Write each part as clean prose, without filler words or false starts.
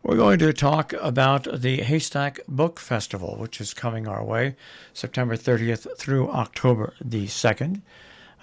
We're going to talk about the Haystack Book Festival, which is coming our way September 30th through October the 2nd.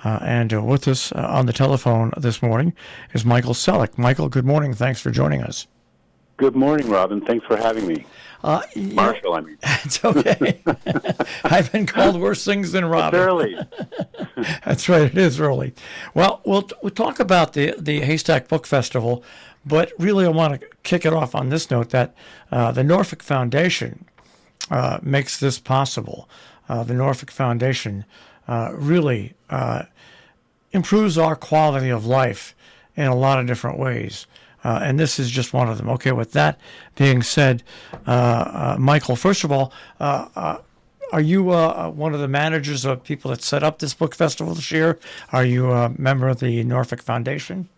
And with us on the telephone this morning is Michael Selleck. Michael, good morning. Thanks for joining us. Good morning, Robin. Thanks for having me. Marshall, I mean. It's okay. I've been called worse things than Robin. It's early. That's right. It is early. Well, we'll talk about the Haystack Book Festival, but really I want to kick it off on this note that the Norfolk Foundation makes this possible. The Norfolk Foundation really improves our quality of life in a lot of different ways. And this is just one of them. Okay, with that being said, Michael, first of all, are you one of the managers of people that set up this book festival this year? Are you a member of the Norfolk Foundation?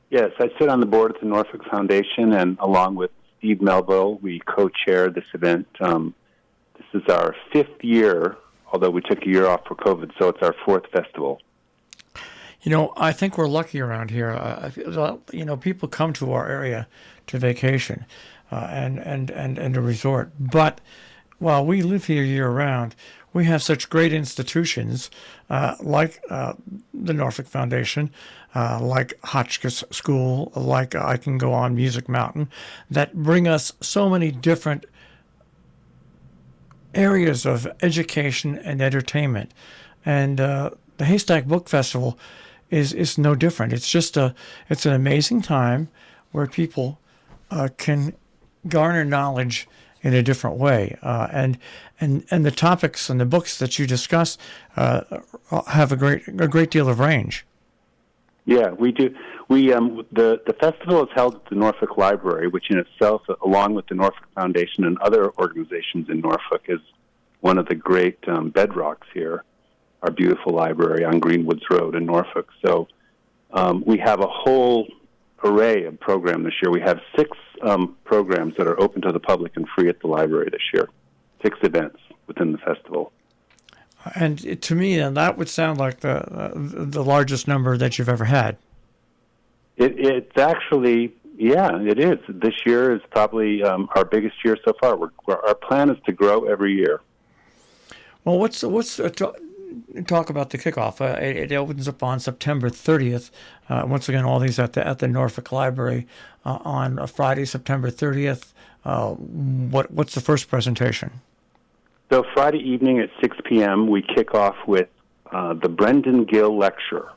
Yes, I sit on the board at the Norfolk Foundation, and along with Steve Melville, we co-chair this event. This is our fifth year, although we took a year off for COVID, so it's our fourth festival. You know, I think we're lucky around here. People come to our area to vacation and to resort. But while we live here year-round, we have such great institutions like the Norfolk Foundation, like Hotchkiss School, like I Can Go On Music Mountain, that bring us so many different areas of education and entertainment. And the Haystack Book Festival is no different. It's an amazing time where people can garner knowledge in a different way, and the topics and the books that you discuss have a great deal of range. Yeah, we do. The festival is held at the Norfolk Library, which in itself, along with the Norfolk Foundation and other organizations in Norfolk, is one of the great bedrocks here. Our beautiful library on Greenwoods Road in Norfolk. So we have a whole array of programs this year. We have six programs that are open to the public and free at the library this year. 6 events within the festival. And to me, that would sound like the largest number that you've ever had. It's actually, yeah, it is. This year is probably our biggest year so far. Our plan is to grow every year. Well, talk about the kickoff. It opens up on September 30th. Once again, all these at the Norfolk Library on Friday, September 30th. What's the first presentation? So Friday evening at 6 p.m., we kick off with the Brendan Gill Lecture.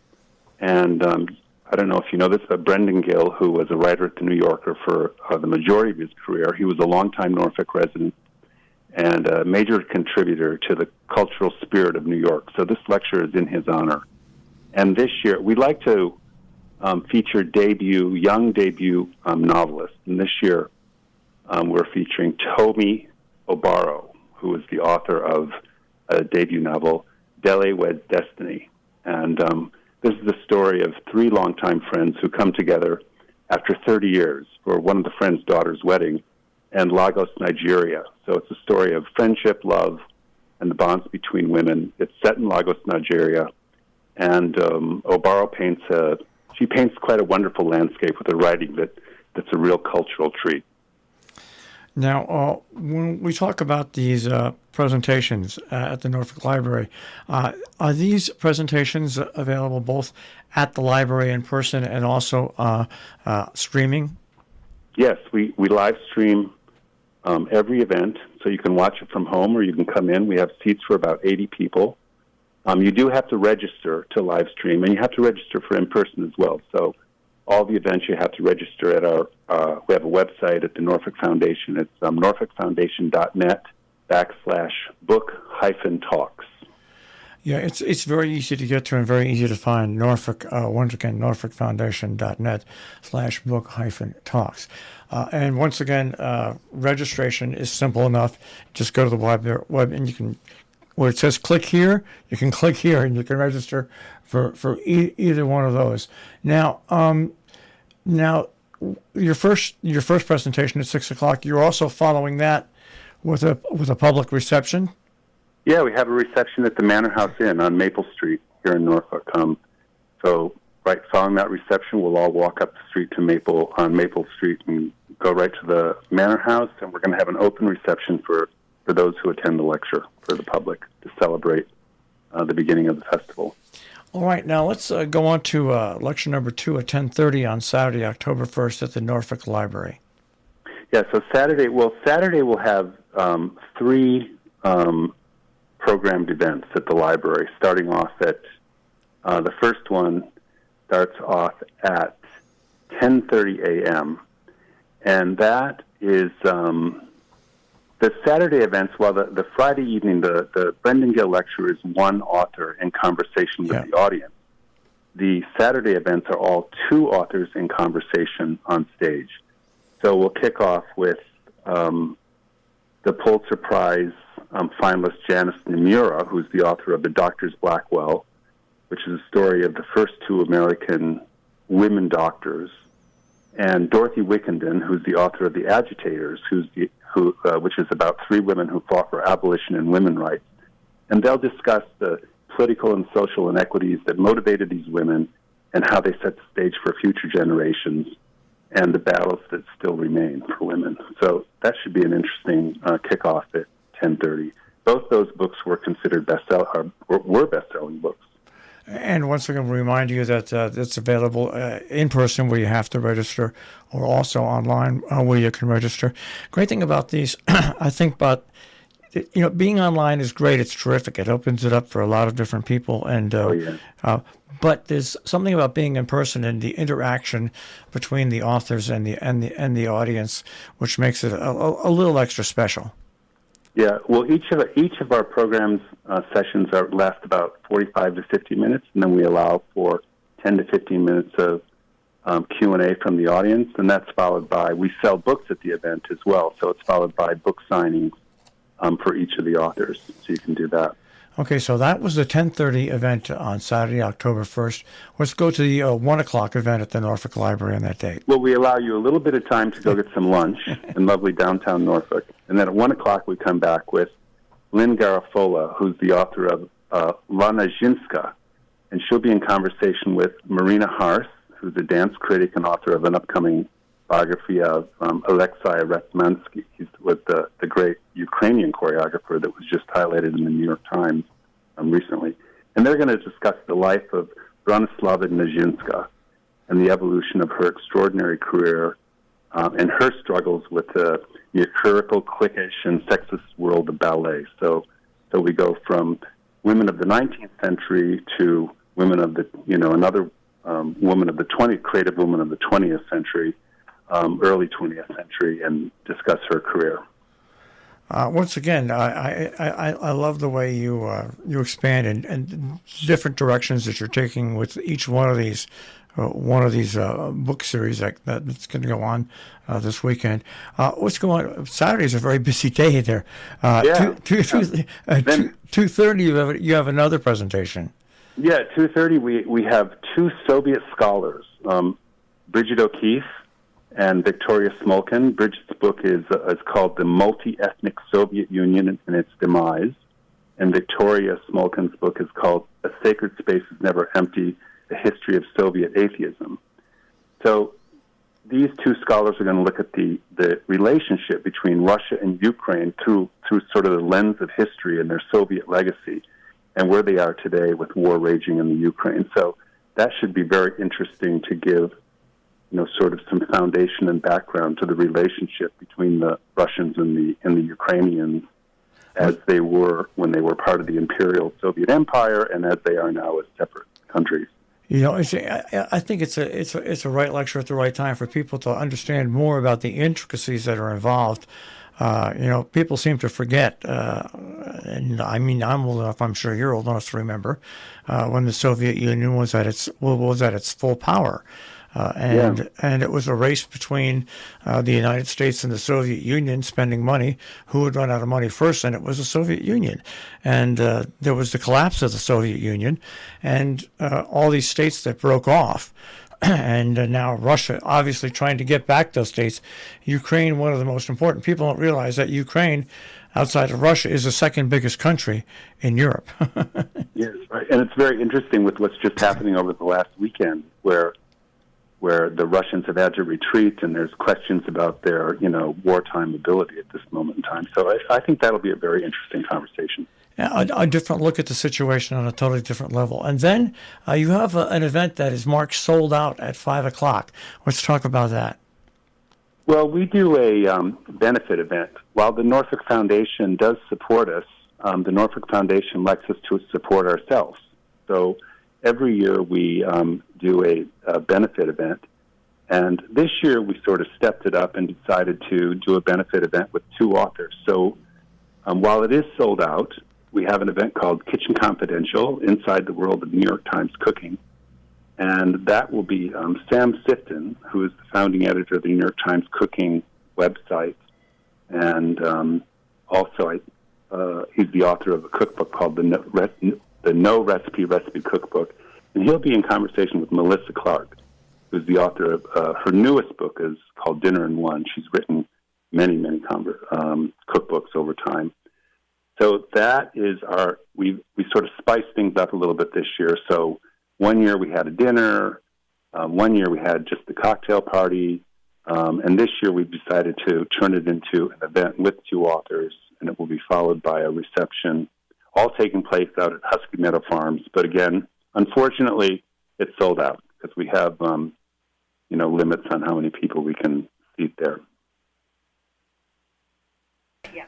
And I don't know if you know this, but Brendan Gill, who was a writer at The New Yorker for the majority of his career, he was a longtime Norfolk resident and a major contributor to the cultural spirit of New York. So this lecture is in his honor. And this year, we'd like to feature young debut novelists. And this year, we're featuring Tomi Obaro, who is the author of a debut novel, Dele Weds Destiny. And this is the story of 3 longtime friends who come together after 30 years for one of the friends' daughter's wedding in Lagos, Nigeria. So it's a story of friendship, love, and the bonds between women. It's set in Lagos, Nigeria. And Obaro paints quite a wonderful landscape with a writing that's a real cultural treat. Now, when we talk about these presentations at the Norfolk Library, are these presentations available both at the library in person and also streaming? Yes, we live stream every event, so you can watch it from home or you can come in. We have seats for about 80 people. You do have to register to live stream, and you have to register for in-person as well. So all the events you have to register at we have a website at the Norfolk Foundation. It's norfolkfoundation.net/book-talks. Yeah, it's very easy to get to and very easy to find. Norfolk, once again, norfolkfoundation.net/book-talks. And once again, registration is simple enough. Just go to the web and you can, where it says click here, you can click here and you can register for either one of those. Now, your first presentation at 6 o'clock. You're also following that with a public reception. Yeah, we have a reception at the Manor House Inn on Maple Street here in Norfolk. So right following that reception, we'll all walk up the street to Maple Street and go right to the Manor House, and we're going to have an open reception for those who attend the lecture for the public to celebrate the beginning of the festival. All right, now let's go on to lecture number 2 at 10:30 on Saturday, October 1st at the Norfolk Library. Yeah, so Saturday we'll have 3 programmed events at the library, starting off at, the first one starts off at 10:30 a.m., and that is the Saturday events, while the Friday evening, the Brendan Gill lecture is one author in conversation with the audience. The Saturday events are all 2 authors in conversation on stage. So we'll kick off with the Pulitzer Prize finalist Janice Nimura, who's the author of The Doctor's Blackwell, which is a story of the first 2 American women doctors, and Dorothy Wickenden, who's the author of The Agitators, which is about 3 women who fought for abolition and women's rights. And they'll discuss the political and social inequities that motivated these women and how they set the stage for future generations and the battles that still remain for women. So that should be an interesting kickoff at 10:30. Both those books were considered were best-selling books. And once again, we remind you that it's available in person where you have to register, or also online where you can register. Great thing about these, I think, being online is great. It's terrific. It opens it up for a lot of different people. And but there's something about being in person and the interaction between the authors and the audience, which makes it a little extra special. Yeah, well, each of our programs sessions last about 45 to 50 minutes, and then we allow for 10 to 15 minutes of Q&A from the audience, and that's followed by, we sell books at the event as well, so it's followed by book signings for each of the authors, so you can do that. Okay, so that was the 10:30 event on Saturday, October 1st. Let's go to the 1 o'clock event at the Norfolk Library on that date. Well, we allow you a little bit of time to go get some lunch in lovely downtown Norfolk. And then at 1 o'clock, we come back with Lynn Garafola, who's the author of Lana Zinska. And she'll be in conversation with Marina Hars, who's a dance critic and author of an upcoming biography of Alexei Ratmansky. He was the great Ukrainian choreographer that was just highlighted in the New York Times recently. And they're going to discuss the life of Bronislava Nijinsky and the evolution of her extraordinary career and her struggles with the empirical, cliquish, and sexist world of ballet. So we go from women of the 19th century to women of the, another woman of the creative woman of the 20th century, early 20th century, and discuss her career. Once again, I love the way you expand and different directions that you're taking with each one of these book series that's going to go on this weekend. What's going on? Saturday's a very busy day there. 2:30 you have another presentation. Yeah, 2:30 we have 2 Soviet scholars, Bridget O'Keefe and Victoria Smolkin. Bridget's book is called The Multi-Ethnic Soviet Union and Its Demise, and Victoria Smolkin's book is called A Sacred Space is Never Empty, The History of Soviet Atheism. So these 2 scholars are going to look at the relationship between Russia and Ukraine through sort of the lens of history and their Soviet legacy and where they are today with war raging in the Ukraine. So that should be very interesting to give sort of some foundation and background to the relationship between the Russians and the Ukrainians as they were when they were part of the Imperial Soviet Empire and as they are now as separate countries. I think it's a right lecture at the right time for people to understand more about the intricacies that are involved. People seem to forget, and I mean, I'm old enough, I'm sure you're old enough to remember, when the Soviet Union was at its full power. And it was a race between the United States and the Soviet Union spending money. Who would run out of money first? And it was the Soviet Union. And there was the collapse of the Soviet Union and all these states that broke off. And now Russia obviously trying to get back those states. Ukraine, one of the most important. People don't realize that Ukraine, outside of Russia, is the second biggest country in Europe. Yes, right. And it's very interesting with what's just happening over the last weekend, where where the Russians have had to retreat, and there's questions about their, wartime ability at this moment in time. So I think that'll be a very interesting conversation. A different look at the situation on a totally different level. And then you have an event that is marked sold out at 5 o'clock. Let's talk about that. Well, we do a benefit event. While the Norfolk Foundation does support us, the Norfolk Foundation likes us to support ourselves. So every year we do a benefit event. And this year we sort of stepped it up and decided to do a benefit event with 2 authors. So while it is sold out, we have an event called Kitchen Confidential, Inside the World of New York Times Cooking. And that will be Sam Sifton, who is the founding editor of the New York Times Cooking website. And also he's the author of a cookbook called the No Recipe Cookbook. And he'll be in conversation with Melissa Clark, who's the author of her newest book is called Dinner in One. She's written many cookbooks over time. So that is we sort of spiced things up a little bit this year. So one year we had a dinner, one year we had just the cocktail party, and this year we've decided to turn it into an event with 2 authors, and it will be followed by a reception, all taking place out at Husky Meadow Farms. But again, unfortunately, it's sold out because we have, limits on how many people we can seat there. Yeah.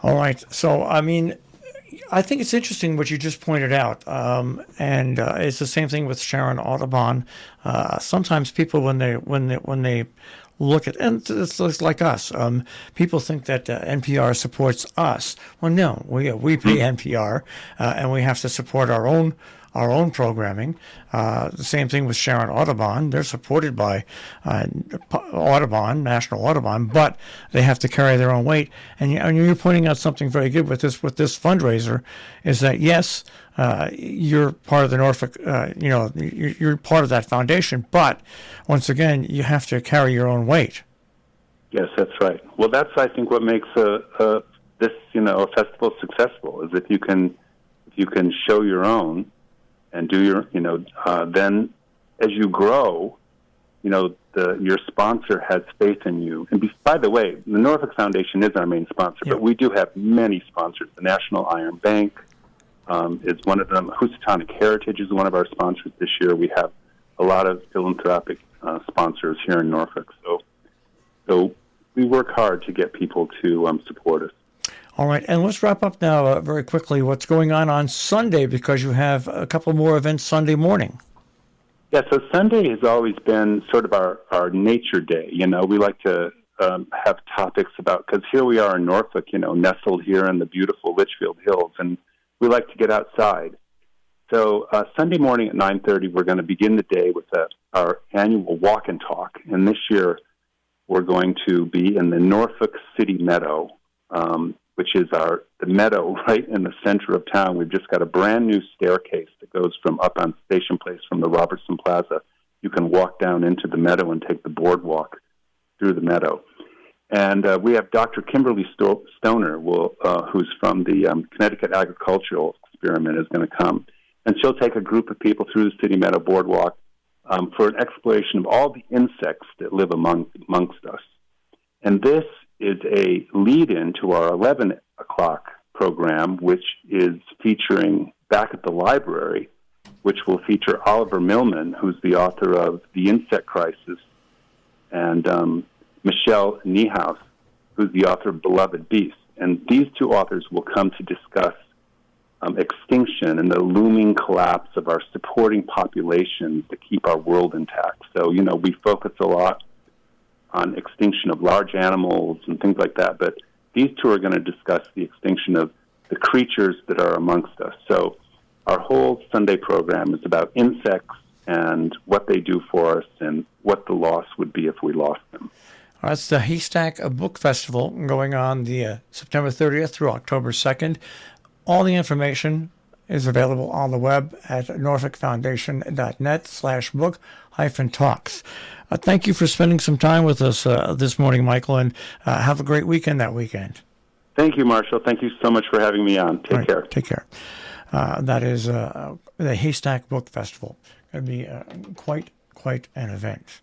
All right. So, I think it's interesting what you just pointed out, and it's the same thing with Sharon Audubon. Sometimes people, when they look at, and it's like us, people think that NPR supports us. Well, no, we pay NPR, and we have to support our own programming. The same thing with Sharon Audubon. They're supported by Audubon, National Audubon, but they have to carry their own weight. And you're pointing out something very good with this fundraiser, is that yes, you're part of the Norfolk, you're part of that foundation, but once again, you have to carry your own weight. Yes, that's right. Well, that's, I think, what makes a festival successful, is if you can show your own and do your, then as you grow, your sponsor has faith in you. And by the way, the Norfolk Foundation is our main sponsor, but we do have many sponsors. The National Iron Bank is one of them. Housatonic Heritage is one of our sponsors this year. We have a lot of philanthropic sponsors here in Norfolk. So we work hard to get people to support us. All right, and let's wrap up now very quickly. What's going on Sunday, because you have a couple more events Sunday morning? Yeah, so Sunday has always been sort of our nature day. We like to have topics about, because here we are in Norfolk, nestled here in the beautiful Litchfield Hills, and we like to get outside. So Sunday morning at 9:30, we're going to begin the day with our annual walk and talk. And this year, we're going to be in the Norfolk City Meadow, which is the meadow right in the center of town. We've just got a brand new staircase that goes from up on Station Place from the Robertson Plaza. You can walk down into the meadow and take the boardwalk through the meadow. And we have Dr. Kimberly Stoner, who's from the Connecticut Agricultural Experiment, is going to come. And she'll take a group of people through the City Meadow Boardwalk for an exploration of all the insects that live amongst us. And this is a lead-in to our 11 o'clock program, which is featuring Back at the Library, which will feature Oliver Millman, who's the author of The Insect Crisis, and Michelle Niehaus, who's the author of Beloved Beasts. And these 2 authors will come to discuss extinction and the looming collapse of our supporting populations to keep our world intact. So, we focus a lot on extinction of large animals and things like that, but these 2 are going to discuss the extinction of the creatures that are amongst us. So our whole Sunday program is about insects and what they do for us and what the loss would be if we lost them. All right, it's the Haystack Book Festival going on the September 30th through October 2nd. All the information is available on the web at norfolkfoundation.net/book-talks. Thank you for spending some time with us this morning, Michael, and have a great weekend that weekend. Thank you, Marshall. Thank you so much for having me on. Take care. Take care. That is the Haystack Book Festival. Going to be quite an event.